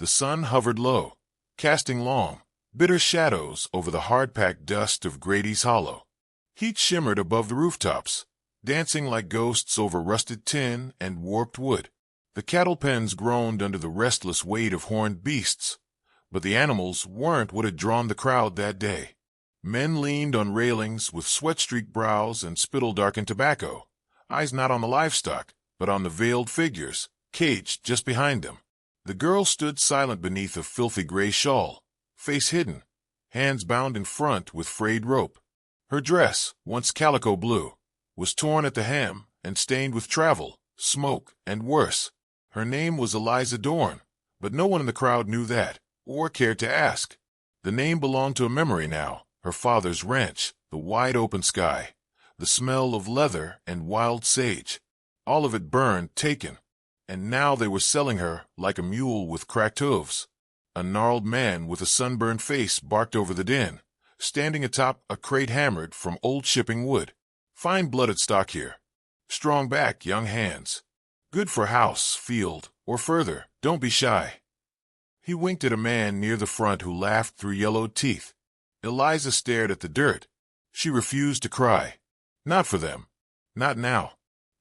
The sun hovered low, casting long, bitter shadows over the hard-packed dust of Grady's Hollow. Heat shimmered above the rooftops, dancing like ghosts over rusted tin and warped wood. The cattle pens groaned under the restless weight of horned beasts, but the animals weren't what had drawn the crowd that day. Men leaned on railings with sweat-streaked brows and spittle-darkened tobacco, eyes not on the livestock, but on the veiled figures, caged just behind them. The girl stood silent beneath a filthy gray shawl, face hidden, hands bound in front with frayed rope. Her dress, once calico blue, was torn at the hem and stained with travel, smoke, and worse. Her name was Eliza Dorn, but no one in the crowd knew that, or cared to ask. The name belonged to a memory now, her father's ranch, the wide open sky, the smell of leather and wild sage. All of it burned, taken, and now they were selling her like a mule with cracked hooves. A gnarled man with a sunburned face barked over the din, standing atop a crate hammered from old shipping wood. Fine-blooded stock here. Strong back, young hands. Good for house, field, or further. Don't be shy. He winked at a man near the front who laughed through yellowed teeth. Eliza stared at the dirt. She refused to cry. Not for them. Not now.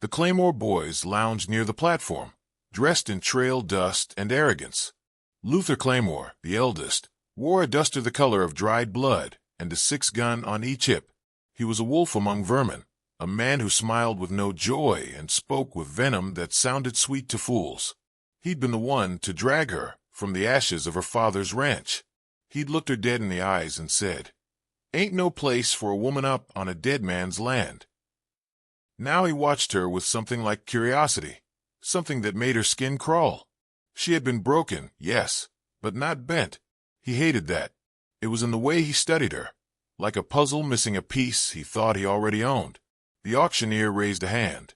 The Claymore boys lounged near the platform, dressed in trail dust and arrogance. Luther Claymore, the eldest, wore a duster the color of dried blood and a 6-gun on each hip. He was a wolf among vermin, a man who smiled with no joy and spoke with venom that sounded sweet to fools. He'd been the one to drag her from the ashes of her father's ranch. He'd looked her dead in the eyes and said, "Ain't no place for a woman up on a dead man's land." Now he watched her with something like curiosity, something that made her skin crawl. She had been broken, yes, but not bent. He hated that. It was in the way he studied her, like a puzzle missing a piece he thought he already owned. The auctioneer raised a hand.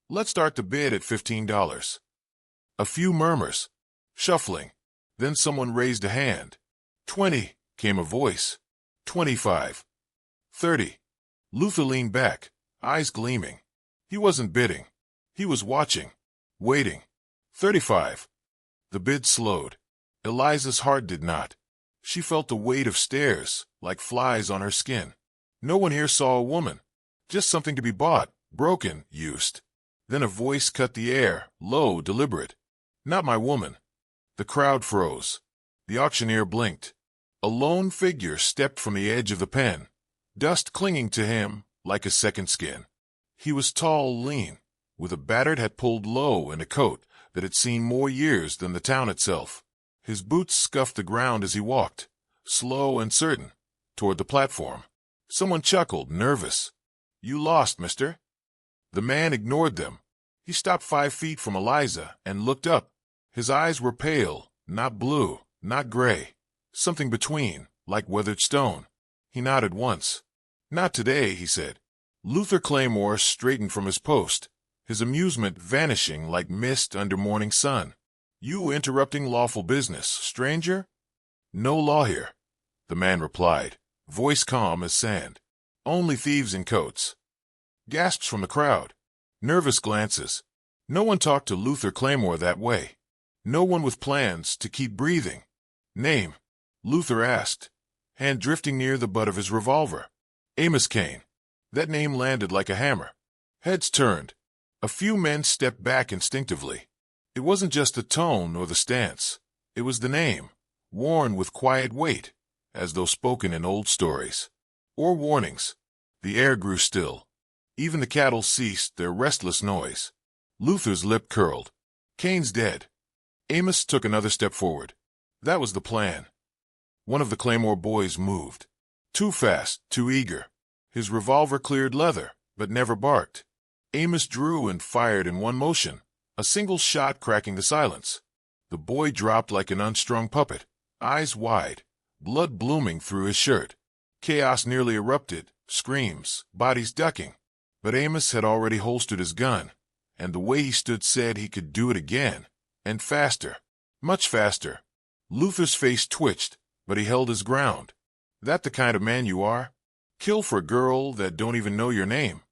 "Let's start the bid at $15. A few murmurs, shuffling. Then someone raised a hand. 20, came a voice. 25. 30. Luther leaned back, eyes gleaming. He wasn't bidding. He was watching, waiting. 35. The bid slowed. Eliza's heart did not. She felt the weight of stares, like flies on her skin. No one here saw a woman. Just something to be bought, broken, used. Then a voice cut the air, low, deliberate. "Not my woman." The crowd froze. The auctioneer blinked. A lone figure stepped from the edge of the pen, dust clinging to him like a second skin. He was tall, lean, with a battered hat pulled low and a coat that had seen more years than the town itself. His boots scuffed the ground as he walked, slow and certain, toward the platform. Someone chuckled, nervous. "You lost, mister." The man ignored them. He stopped 5 feet from Eliza and looked up. His eyes were pale, not blue, not gray. Something between, like weathered stone. He nodded once. "Not today," he said. Luther Claymore straightened from his post, his amusement vanishing like mist under morning sun. "You interrupting lawful business, stranger?" "No law here," the man replied, voice calm as sand. "Only thieves in coats." Gasps from the crowd. Nervous glances. No one talked to Luther Claymore that way. No one with plans to keep breathing. "Name?" Luther asked, hand drifting near the butt of his revolver. "Amos Kane." That name landed like a hammer. Heads turned. A few men stepped back instinctively. It wasn't just the tone or the stance. It was the name, worn with quiet weight, as though spoken in old stories. Or warnings. The air grew still. Even the cattle ceased their restless noise. Luther's lip curled. "Kane's dead." Amos took another step forward. That was the plan. One of the Claymore boys moved. Too fast, too eager. His revolver cleared leather, but never barked. Amos drew and fired in one motion, a single shot cracking the silence. The boy dropped like an unstrung puppet, eyes wide, blood blooming through his shirt. Chaos nearly erupted, screams, bodies ducking. But Amos had already holstered his gun, and the way he stood said he could do it again, and faster, much faster. Luther's face twitched, but he held his ground. "That the kind of man you are? Kill for a girl that don't even know your name?"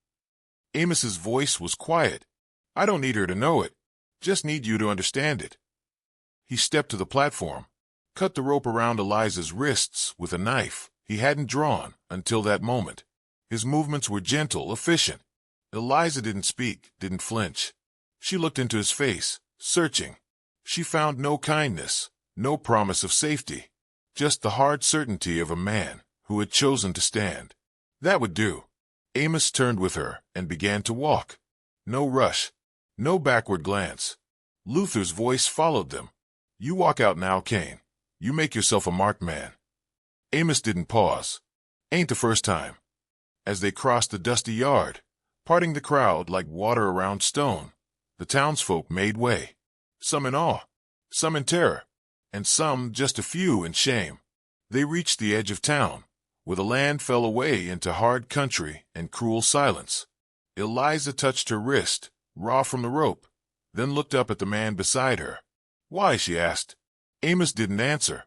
Amos's voice was quiet. "I don't need her to know it. Just need you to understand it." He stepped to the platform, cut the rope around Eliza's wrists with a knife he hadn't drawn until that moment. His movements were gentle, efficient. Eliza didn't speak, didn't flinch. She looked into his face, searching. She found no kindness, no promise of safety, just the hard certainty of a man who had chosen to stand. That would do. Amos turned with her and began to walk. No rush, no backward glance. Luther's voice followed them. You walk out now, Cain. You make yourself a marked man. Amos didn't pause. Ain't the first time. As they crossed the dusty yard, parting the crowd like water around stone, the townsfolk made way. Some in awe, some in terror, and some, just a few, in shame. They reached the edge of town, where the land fell away into hard country and cruel silence. Eliza touched her wrist, raw from the rope, then looked up at the man beside her. Why? She asked. Amos didn't answer.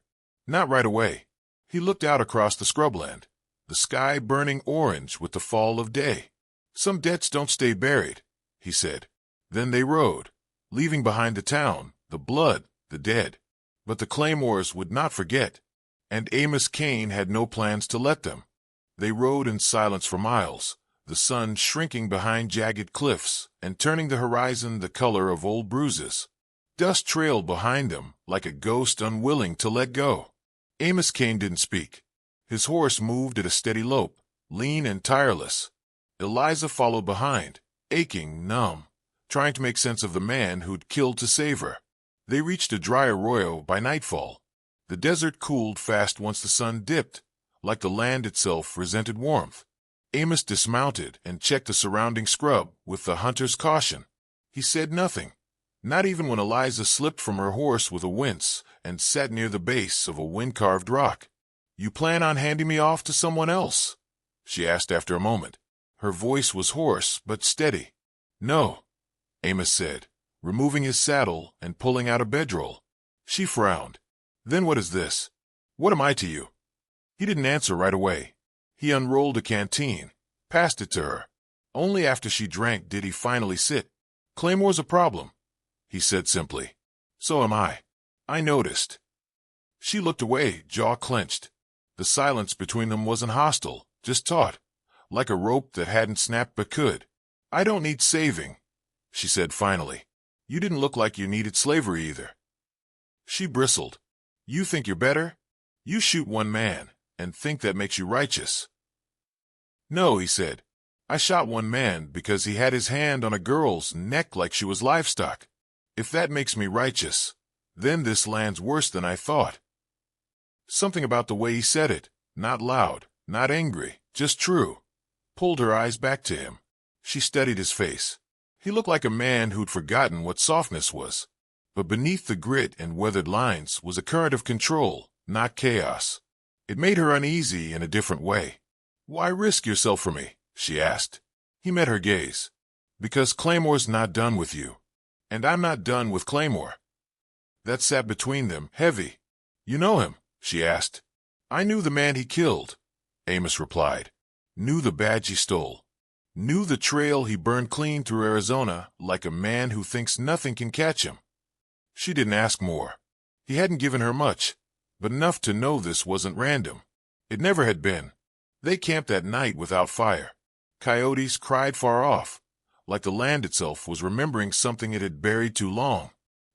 Not right away. He looked out across the scrubland, the sky burning orange with the fall of day. Some debts don't stay buried, he said. Then they rode, leaving behind the town, the blood, the dead. But the Claymores would not forget, and Amos Cain had no plans to let them. They rode in silence for miles, the sun shrinking behind jagged cliffs and turning the horizon the color of old bruises. Dust trailed behind them like a ghost unwilling to let go. Amos Cain didn't speak. His horse moved at a steady lope, lean and tireless. Eliza followed behind, aching, numb, trying to make sense of the man who'd killed to save her. They reached a dry arroyo by nightfall. The desert cooled fast once the sun dipped, like the land itself resented warmth. Amos dismounted and checked the surrounding scrub with the hunter's caution. He said nothing, not even when Eliza slipped from her horse with a wince and sat near the base of a wind-carved rock. You plan on handing me off to someone else? She asked after a moment. Her voice was hoarse but steady. No, Amos said, removing his saddle and pulling out a bedroll. She frowned. Then what is this? What am I to you? He didn't answer right away. He unrolled a canteen, passed it to her. Only after she drank did he finally sit. Claymore's a problem, he said simply. So am I. I noticed. She looked away, jaw clenched. The silence between them wasn't hostile, just taut, like a rope that hadn't snapped but could. I don't need saving, she said finally. You didn't look like you needed slavery either. She bristled. You think you're better? You shoot one man and think that makes you righteous. No, he said. I shot one man because he had his hand on a girl's neck like she was livestock. If that makes me righteous, then this land's worse than I thought. Something about the way he said it, not loud, not angry, just true, pulled her eyes back to him. She studied his face. He looked like a man who'd forgotten what softness was. But beneath the grit and weathered lines was a current of control, not chaos. It made her uneasy in a different way. Why risk yourself for me? She asked. He met her gaze. Because Claymore's not done with you. And I'm not done with Claymore. That sat between them, heavy. You know him? She asked. I knew the man he killed, Amos replied. Knew the badge he stole. Knew the trail he burned clean through Arizona like a man who thinks nothing can catch him. She didn't ask more. He hadn't given her much, but enough to know this wasn't random. It never had been. They camped that night without fire. Coyotes cried far off, like the land itself was remembering something it had buried too long.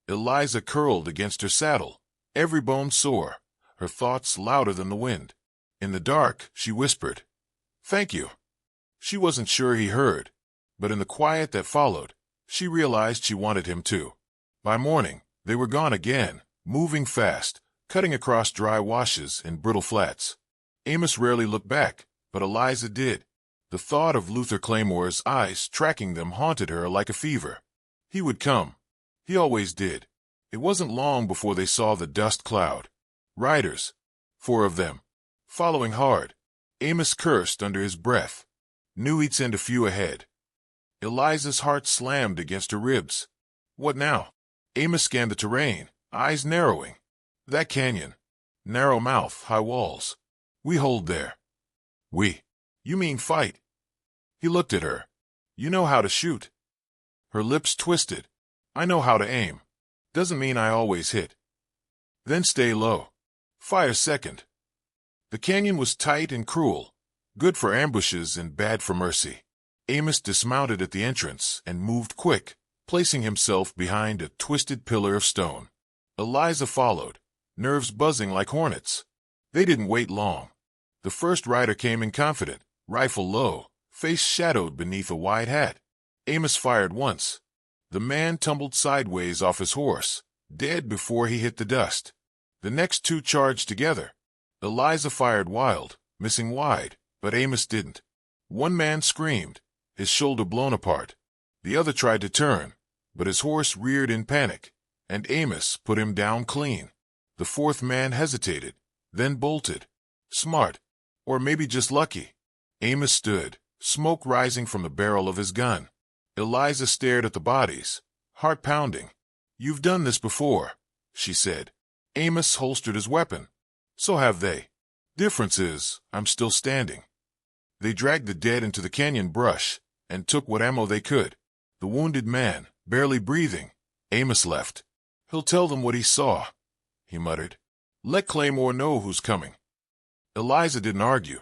Eliza curled against her saddle, every bone sore, her thoughts louder than the wind. In the dark, she whispered, "Thank you." She wasn't sure he heard, but in the quiet that followed, she realized she wanted him to. By morning, they were gone again, moving fast, cutting across dry washes and brittle flats. Amos rarely looked back, but Eliza did. The thought of Luther Claymore's eyes tracking them haunted her like a fever. He would come. He always did. It wasn't long before they saw the dust cloud. Riders, 4 of them, following hard. Amos cursed under his breath. Knew he'd send a few ahead. Eliza's heart slammed against her ribs. What now? Amos scanned the terrain, eyes narrowing. That canyon. Narrow mouth, high walls. We hold there. We. You mean fight? He looked at her. You know how to shoot. Her lips twisted. I know how to aim. Doesn't mean I always hit. Then stay low. Fire second. The canyon was tight and cruel, good for ambushes and bad for mercy. Amos dismounted at the entrance and moved quick, placing himself behind a twisted pillar of stone. Eliza followed, nerves buzzing like hornets. They didn't wait long. The first rider came in confident, rifle low, face shadowed beneath a wide hat. Amos fired once. The man tumbled sideways off his horse, dead before he hit the dust. The next two charged together. Eliza fired wild, missing wide, but Amos didn't. One man screamed, his shoulder blown apart. The other tried to turn, but his horse reared in panic, and Amos put him down clean. The fourth man hesitated, then bolted. Smart, or maybe just lucky. Amos stood, smoke rising from the barrel of his gun. Eliza stared at the bodies, heart pounding. "You've done this before," she said. Amos holstered his weapon. "So have they. Difference is, I'm still standing." They dragged the dead into the canyon brush and took what ammo they could. The wounded man, barely breathing, Amos left. "He'll tell them what he saw," he muttered. "Let Claymore know who's coming." Eliza didn't argue.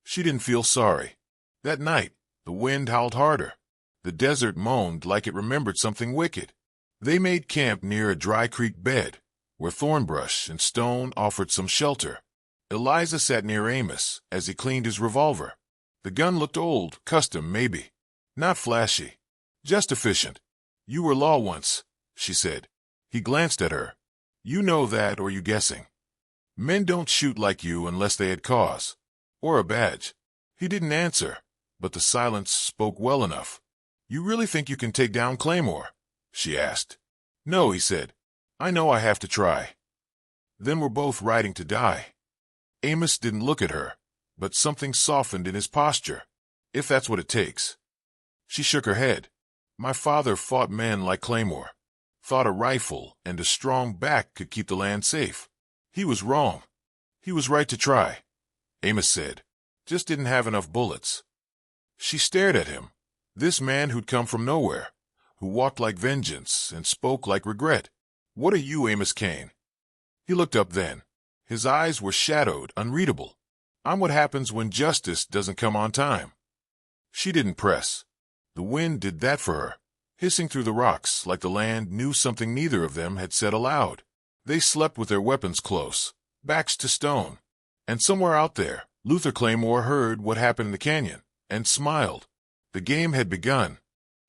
She didn't feel sorry. That night, the wind howled harder. The desert moaned like it remembered something wicked. They made camp near a dry creek bed, where thornbrush and stone offered some shelter. Eliza sat near Amos as he cleaned his revolver. The gun looked old, custom maybe. Not flashy, just efficient. "You were law once," she said. He glanced at her. "You know that, or you guessing? Men don't shoot like you unless they had cause. Or a badge." He didn't answer, but the silence spoke well enough. "You really think you can take down Claymore?" she asked. "No," he said. "I know I have to try." "Then we're both riding to die." Amos didn't look at her, but something softened in his posture. "If that's what it takes." She shook her head. "My father fought men like Claymore. Thought a rifle and a strong back could keep the land safe. He was wrong. He was right to try," Amos said. "Just didn't have enough bullets." She stared at him. This man who'd come from nowhere, who walked like vengeance and spoke like regret. "What are you, Amos Kane?" He looked up then. His eyes were shadowed, unreadable. "I'm what happens when justice doesn't come on time." She didn't press. The wind did that for her, hissing through the rocks like the land knew something neither of them had said aloud. They slept with their weapons close, backs to stone. And somewhere out there, Luther Claymore heard what happened in the canyon, and smiled. The game had begun.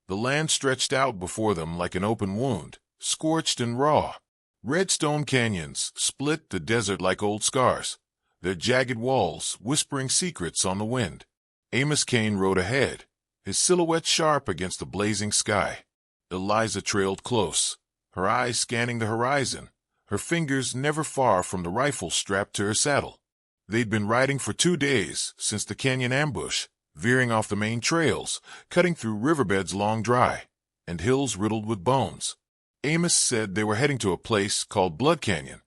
The land stretched out before them like an open wound, scorched and raw. Red stone canyons split the desert like old scars, their jagged walls whispering secrets on the wind. Amos Kane rode ahead, his silhouette sharp against the blazing sky. Eliza trailed close, her eyes scanning the horizon, her fingers never far from the rifle strapped to her saddle. They'd been riding for 2 days since the canyon ambush, veering off the main trails, cutting through riverbeds long dry, and hills riddled with bones. Amos said they were heading to a place called Blood Canyon.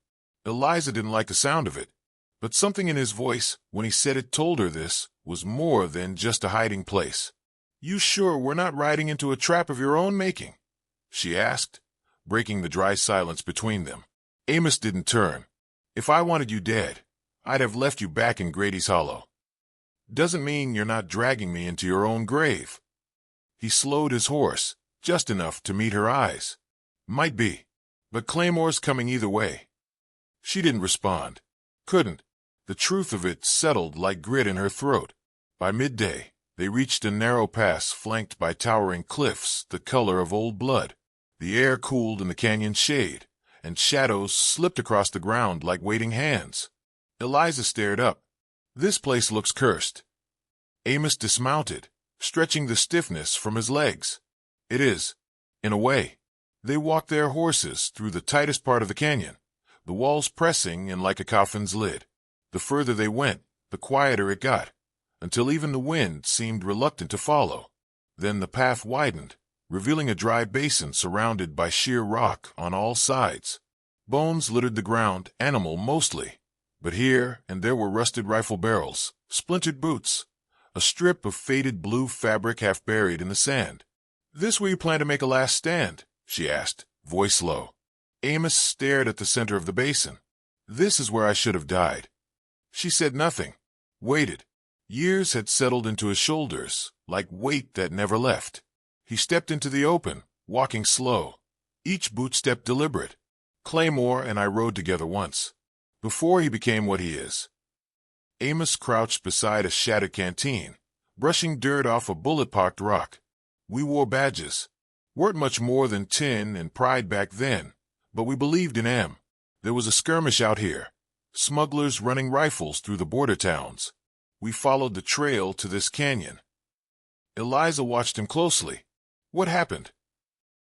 Eliza didn't like the sound of it, but something in his voice when he said it told her this was more than just a hiding place. "You sure we're not riding into a trap of your own making?" she asked, breaking the dry silence between them. Amos didn't turn. "If I wanted you dead, I'd have left you back in Grady's Hollow. Doesn't mean you're not dragging me into your own grave." He slowed his horse, just enough to meet her eyes. "Might be, but Claymore's coming either way." She didn't respond. Couldn't. The truth of it settled like grit in her throat. By midday, they reached a narrow pass flanked by towering cliffs the color of old blood. The air cooled in the canyon's shade, and shadows slipped across the ground like waiting hands. Eliza stared up. "This place looks cursed." Amos dismounted, stretching the stiffness from his legs. "It is, in a way." They walked their horses through the tightest part of the canyon, the walls pressing in like a coffin's lid. The further they went, the quieter it got, until even the wind seemed reluctant to follow. Then the path widened, revealing a dry basin surrounded by sheer rock on all sides. Bones littered the ground, animal mostly, but here and there were rusted rifle barrels, splintered boots, a strip of faded blue fabric half buried in the sand. "This where you plan to make a last stand?" she asked, voice low. Amos stared at the center of the basin. This is where I should have died. She said nothing. Waited. Years had settled into his shoulders, like weight that never left. He stepped into the open, walking slow, each bootstep deliberate. Claymore and I rode together once, before he became what he is. Amos crouched beside a shattered canteen, brushing dirt off a bullet-pocked rock. We wore badges. Weren't much more than tin and pride back then, but we believed in M. There was a skirmish out here, smugglers running rifles through the border towns. We followed the trail to this canyon. Eliza watched him closely. What happened?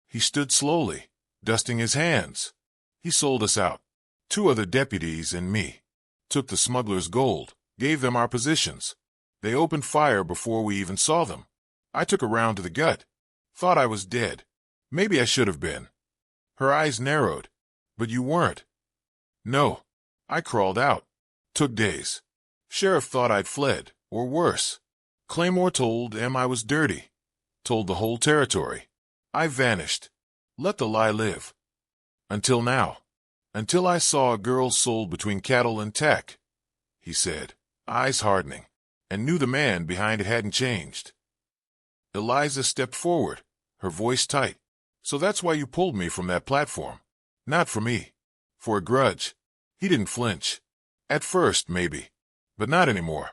He stood slowly, dusting his hands. He sold us out. 2 other deputies and me. Took the smugglers' gold, gave them our positions. They opened fire before we even saw them. I took a round to the gut. Thought I was dead. Maybe I should have been. Her eyes narrowed. But you weren't. No. I crawled out. Took days. Sheriff thought I'd fled, or worse. Claymore told M I was dirty. Told the whole territory. I vanished. Let the lie live. Until now. Until I saw a girl sold between cattle and tack, he said, eyes hardening, and knew the man behind it hadn't changed. Eliza stepped forward, her voice tight. So that's why you pulled me from that platform. Not for me. For a grudge. He didn't flinch. At first, maybe. But not anymore.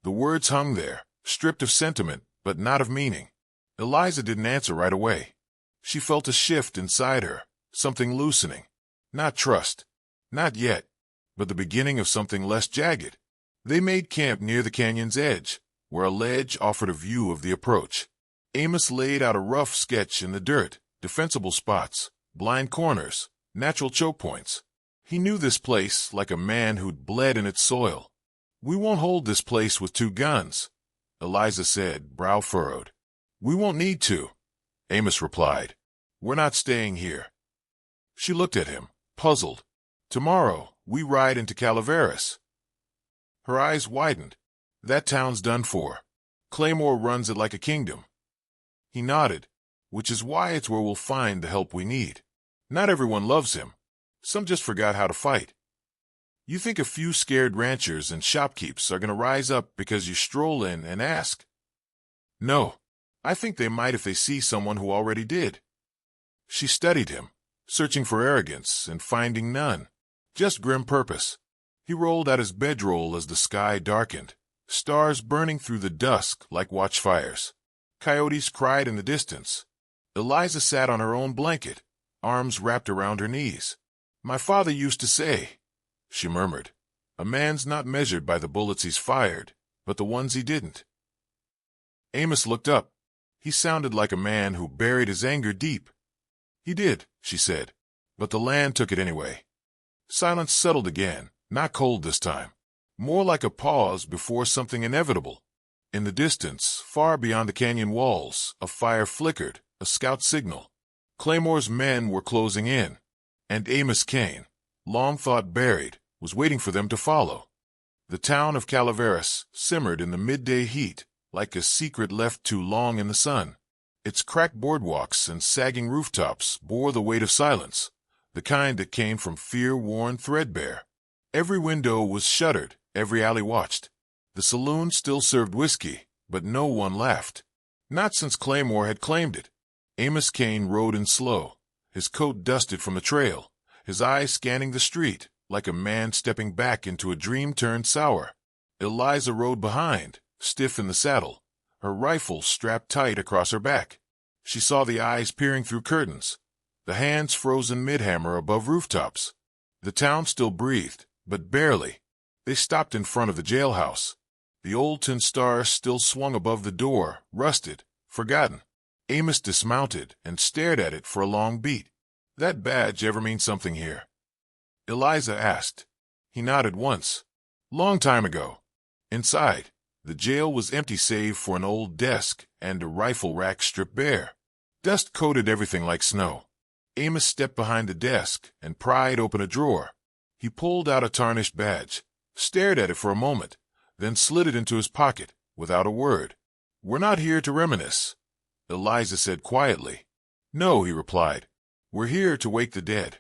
The words hung there, stripped of sentiment, but not of meaning. Eliza didn't answer right away. She felt a shift inside her, something loosening. Not trust. Not yet. But the beginning of something less jagged. They made camp near the canyon's edge, where a ledge offered a view of the approach. Amos laid out a rough sketch in the dirt, defensible spots, blind corners, natural choke points. He knew this place like a man who'd bled in its soil. We won't hold this place with 2 guns, Eliza said, brow furrowed. We won't need to, Amos replied. We're not staying here. She looked at him, puzzled. Tomorrow, we ride into Calaveras. Her eyes widened. That town's done for. Claymore runs it like a kingdom. He nodded, which is why it's where we'll find the help we need. Not everyone loves him. Some just forgot how to fight. You think a few scared ranchers and shopkeepers are going to rise up because you stroll in and ask? No. I think they might if they see someone who already did. She studied him, searching for arrogance and finding none. Just grim purpose. He rolled out his bedroll as the sky darkened, stars burning through the dusk like watchfires. Coyotes cried in the distance. Eliza sat on her own blanket, arms wrapped around her knees. My father used to say, she murmured, a man's not measured by the bullets he's fired, but the ones he didn't. Amos looked up. He sounded like a man who buried his anger deep. He did, she said, but the land took it anyway. Silence settled again, not cold this time. More like a pause before something inevitable. In the distance, far beyond the canyon walls, a fire flickered, a scout signal. Claymore's men were closing in, and Amos Kane, long thought buried, was waiting for them to follow. The town of Calaveras simmered in the midday heat, like a secret left too long in the sun. Its cracked boardwalks and sagging rooftops bore the weight of silence, the kind that came from fear worn threadbare. Every window was shuttered, every alley watched. The saloon still served whiskey, but no one laughed. Not since Claymore had claimed it. Amos Kane rode in slow, his coat dusted from the trail, his eyes scanning the street, like a man stepping back into a dream turned sour. Eliza rode behind, stiff in the saddle, her rifle strapped tight across her back. She saw the eyes peering through curtains, the hands frozen mid-hammer above rooftops. The town still breathed, but barely. They stopped in front of the jailhouse. The old tin star still swung above the door, rusted, forgotten. Amos dismounted and stared at it for a long beat. That badge ever mean something here? Eliza asked. He nodded once. Long time ago. Inside, the jail was empty save for an old desk and a rifle rack stripped bare. Dust coated everything like snow. Amos stepped behind the desk and pried open a drawer. He pulled out a tarnished badge, stared at it for a moment, then slid it into his pocket, without a word. We're not here to reminisce, Eliza said quietly. No, he replied. We're here to wake the dead.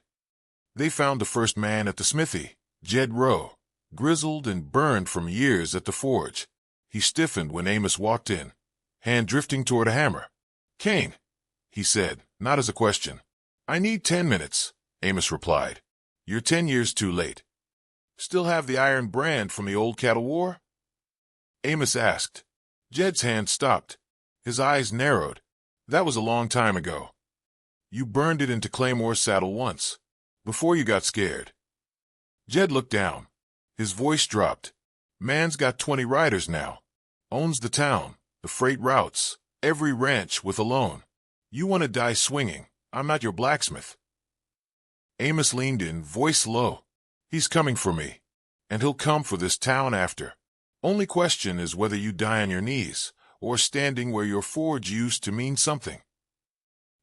They found the first man at the smithy, Jed Rowe, grizzled and burned from years at the forge. He stiffened when Amos walked in, hand drifting toward a hammer. "Kane," he said, not as a question. "I need 10 minutes," Amos replied. "You're 10 years too late." "Still have the iron brand from the old cattle war?" Amos asked. Jed's hand stopped. His eyes narrowed. "That was a long time ago. You burned it into Claymore's saddle once, before you got scared." Jed looked down. His voice dropped. "Man's got 20 riders now. Owns the town, the freight routes, every ranch with a loan. You want to die swinging. I'm not your blacksmith." Amos leaned in, voice low. "He's coming for me, and he'll come for this town after. Only question is whether you die on your knees, or standing where your forge used to mean something."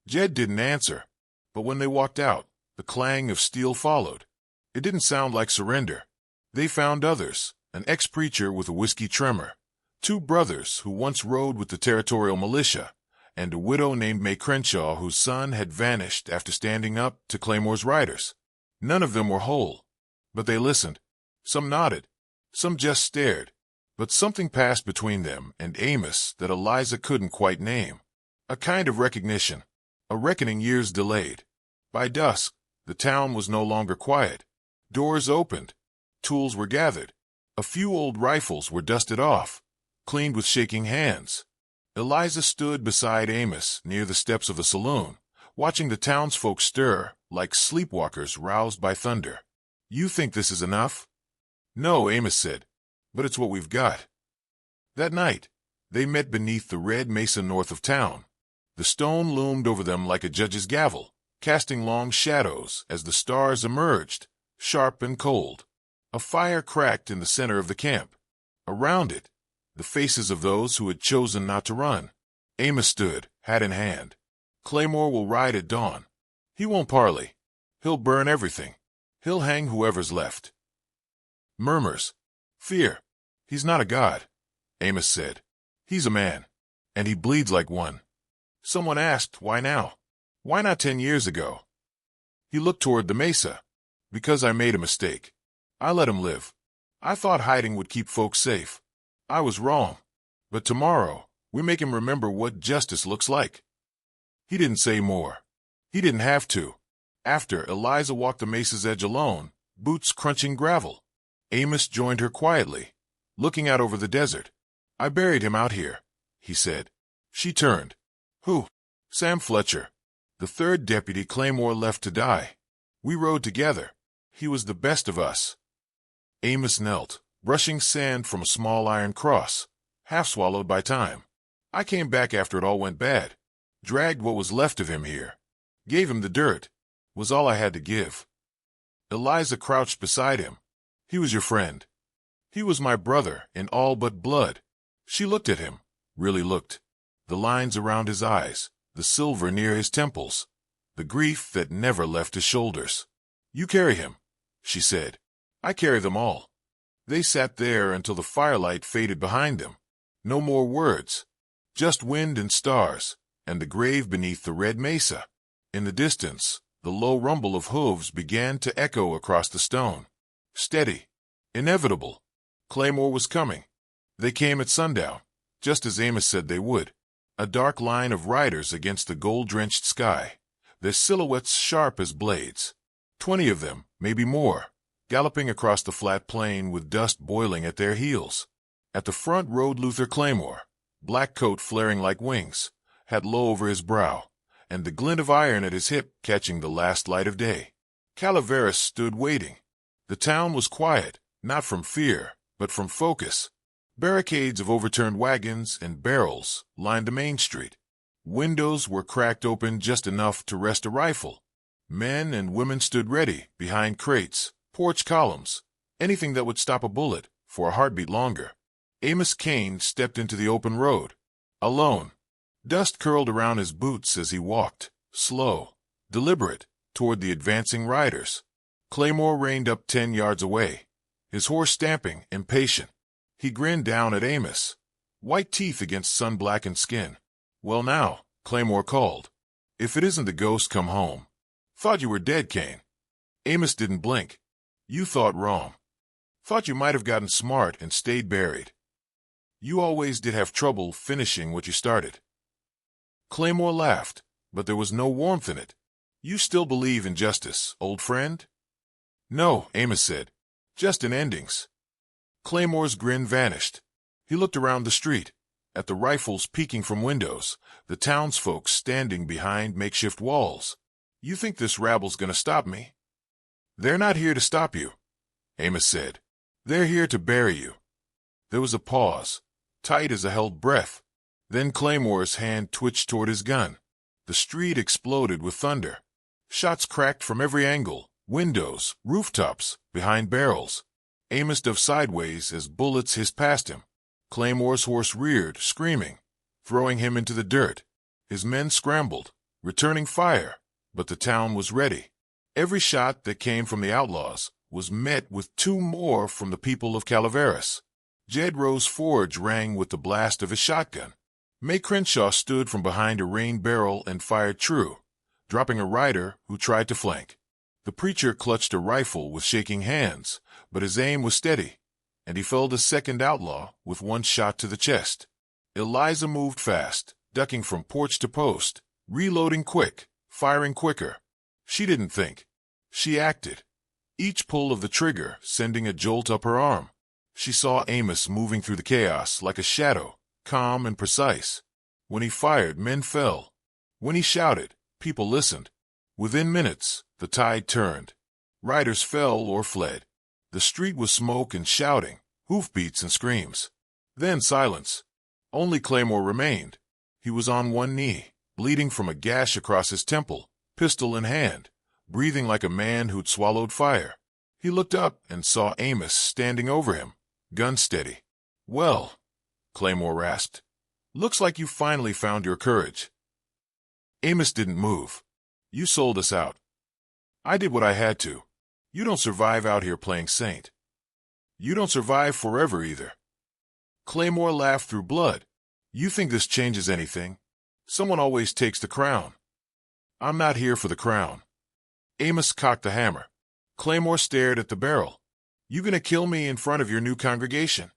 Jed didn't answer, but when they walked out, the clang of steel followed. It didn't sound like surrender. They found others, an ex-preacher with a whiskey tremor, 2 brothers who once rode with the territorial militia, and a widow named May Crenshaw whose son had vanished after standing up to Claymore's riders. None of them were whole, but they listened. Some nodded, some just stared, but something passed between them and Amos that Eliza couldn't quite name. A kind of recognition, a reckoning years delayed. By dusk, the town was no longer quiet. Doors opened, tools were gathered. A few old rifles were dusted off, cleaned with shaking hands. Eliza stood beside Amos near the steps of the saloon, watching the townsfolk stir like sleepwalkers roused by thunder. "You think this is enough?" "No," Amos said, "but it's what we've got." That night, they met beneath the red mesa north of town. The stone loomed over them like a judge's gavel, casting long shadows as the stars emerged, sharp and cold. A fire cracked in the center of the camp. Around it, the faces of those who had chosen not to run. Amos stood, hat in hand. "Claymore will ride at dawn. He won't parley. He'll burn everything. He'll hang whoever's left." Murmurs. "Fear. He's not a god," Amos said. "He's a man, and he bleeds like one." Someone asked, "Why now? Why not 10 years ago?" He looked toward the mesa. "Because I made a mistake. I let him live. I thought hiding would keep folks safe. I was wrong. But tomorrow, we make him remember what justice looks like." He didn't say more. He didn't have to. After, Eliza walked the mesa's edge alone, boots crunching gravel. Amos joined her quietly, looking out over the desert. "I buried him out here," he said. She turned. "Who?" "Sam Fletcher, the 3rd deputy Claymore left to die. We rode together. He was the best of us." Amos knelt, brushing sand from a small iron cross, half swallowed by time. "I came back after it all went bad. Dragged what was left of him here. Gave him the dirt. Was all I had to give." Eliza crouched beside him. "He was your friend." "He was my brother in all but blood." She looked at him, really looked. The lines around his eyes, the silver near his temples, the grief that never left his shoulders. "You carry him," she said. "I carry them all." They sat there until the firelight faded behind them. No more words, just wind and stars, and the grave beneath the red mesa. In the distance, the low rumble of hooves began to echo across the stone. Steady, inevitable. Claymore was coming. They came at sundown, just as Amos said they would. A dark line of riders against the gold-drenched sky, their silhouettes sharp as blades. 20 of them, maybe more, galloping across the flat plain with dust boiling at their heels. At the front rode Luther Claymore, black coat flaring like wings, hat low over his brow, and the glint of iron at his hip catching the last light of day. Calaveras stood waiting. The town was quiet, not from fear, but from focus. Barricades of overturned wagons and barrels lined the main street. Windows were cracked open just enough to rest a rifle. Men and women stood ready behind crates, porch columns, anything that would stop a bullet for a heartbeat longer. Amos Kane stepped into the open road, alone. Dust curled around his boots as he walked, slow, deliberate, toward the advancing riders. Claymore reined up 10 yards away, his horse stamping, impatient. He grinned down at Amos, white teeth against sun-blackened skin. "Well now," Claymore called. "If it isn't the ghost come home. Thought you were dead, Kane." Amos didn't blink. You thought wrong. Thought you might have gotten smart and stayed buried. You always did have trouble finishing what you started. Claymore laughed, but there was no warmth in it. You still believe in justice, old friend? No, Amos said. Just in endings. Claymore's grin vanished. He looked around the street, at the rifles peeking from windows, the townsfolk standing behind makeshift walls. You think this rabble's gonna stop me? They're not here to stop you, Amos said. They're here to bury you. There was a pause, tight as a held breath. Then Claymore's hand twitched toward his gun. The street exploded with thunder. Shots cracked from every angle, windows, rooftops, behind barrels. Amos dove sideways as bullets hissed past him. Claymore's horse reared, screaming, throwing him into the dirt. His men scrambled, returning fire, but the town was ready. Every shot that came from the outlaws was met with two more from the people of Calaveras. Jed Rowe's forge rang with the blast of his shotgun. May Crenshaw stood from behind a rain barrel and fired true, dropping a rider who tried to flank. The preacher clutched a rifle with shaking hands, but his aim was steady, and he felled a second outlaw with one shot to the chest. Eliza moved fast, ducking from porch to post, reloading quick, firing quicker. She didn't think. She acted, each pull of the trigger sending a jolt up her arm. She saw Amos moving through the chaos like a shadow, calm and precise. When he fired, men fell. When he shouted, people listened. Within minutes, the tide turned. Riders fell or fled. The street was smoke and shouting, hoofbeats and screams. Then silence. Only Claymore remained. He was on one knee, bleeding from a gash across his temple, pistol in hand, breathing like a man who'd swallowed fire. He looked up and saw Amos standing over him, gun steady. Well, Claymore rasped, looks like you finally found your courage. Amos didn't move. You sold us out. I did what I had to. You don't survive out here playing saint. You don't survive forever either. Claymore laughed through blood. You think this changes anything? Someone always takes the crown. I'm not here for the crown. Amos cocked the hammer. Claymore stared at the barrel. You gonna kill me in front of your new congregation?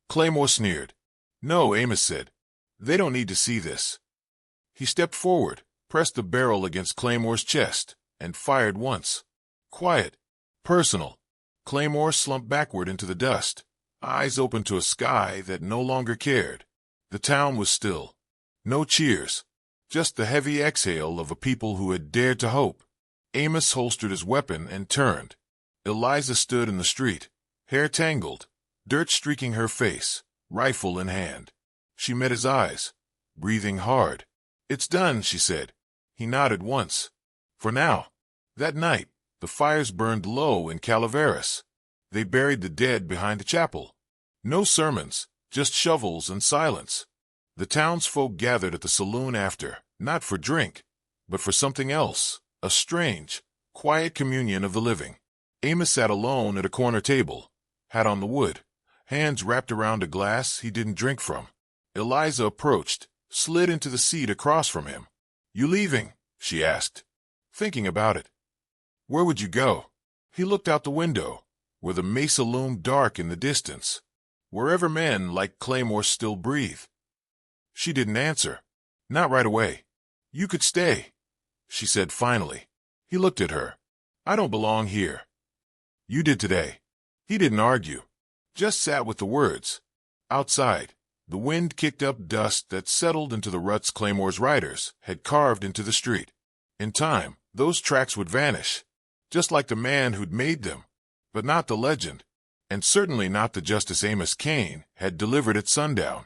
Claymore sneered. No, Amos said. They don't need to see this. He stepped forward, pressed the barrel against Claymore's chest, and fired once. Quiet. Personal. Claymore slumped backward into the dust, eyes open to a sky that no longer cared. The town was still. No cheers. Just the heavy exhale of a people who had dared to hope. Amos holstered his weapon and turned. Eliza stood in the street, hair tangled, dirt streaking her face, rifle in hand. She met his eyes, breathing hard. It's done, she said. He nodded once. For now. That night, the fires burned low in Calaveras. They buried the dead behind the chapel. No sermons, just shovels and silence. The townsfolk gathered at the saloon after, not for drink, but for something else, a strange, quiet communion of the living. Amos sat alone at a corner table, hat on the wood, hands wrapped around a glass he didn't drink from. Eliza approached, slid into the seat across from him. You leaving? She asked. Thinking about it. Where would you go? He looked out the window, where the mesa loomed dark in the distance, wherever men like Claymore still breathe. She didn't answer. Not right away. You could stay, she said finally. He looked at her. I don't belong here. You did today. He didn't argue, just sat with the words. Outside, the wind kicked up dust that settled into the ruts Claymore's riders had carved into the street. In time, those tracks would vanish, just like the man who'd made them, but not the legend, and certainly not the justice Amos Kane had delivered at sundown.